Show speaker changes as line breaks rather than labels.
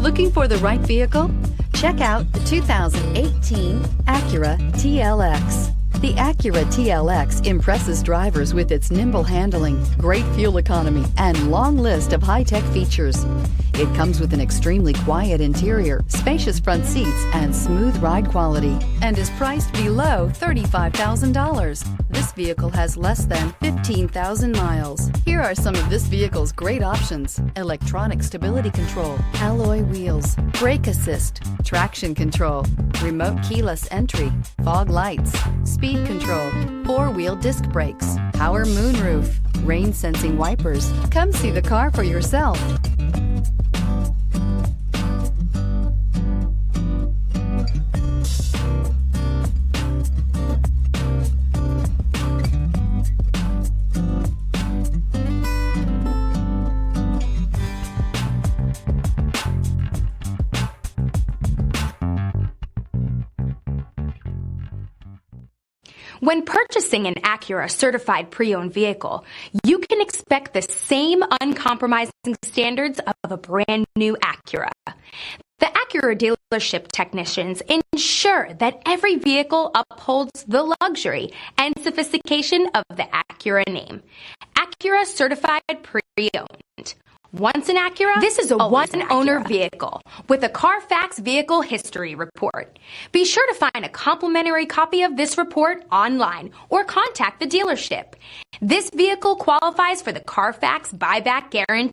Looking for the right vehicle? Check out the 2018 Acura TLX. The Acura TLX impresses drivers with its nimble handling, great fuel economy, and long list of high-tech features. It comes with an extremely quiet interior, spacious front seats, and smooth ride quality, and is priced below $35,000. This vehicle has less than 15,000 miles. Here are some of this vehicle's great options: electronic stability control, alloy wheels, brake assist, traction control, remote keyless entry, fog lights, speed control, four-wheel disc brakes, power moonroof, rain sensing wipers. Come see the car for yourself.
When purchasing an Acura certified pre-owned vehicle, you can expect the same uncompromising standards of a brand new Acura. The Acura dealership technicians ensure that every vehicle upholds the luxury and sophistication of the Acura name. Acura certified pre-owned. Once an Acura, this is a one-owner vehicle with a Carfax Vehicle History Report. Be sure to find a complimentary copy of this report online or contact the dealership. This vehicle qualifies for the Carfax Buyback Guarantee.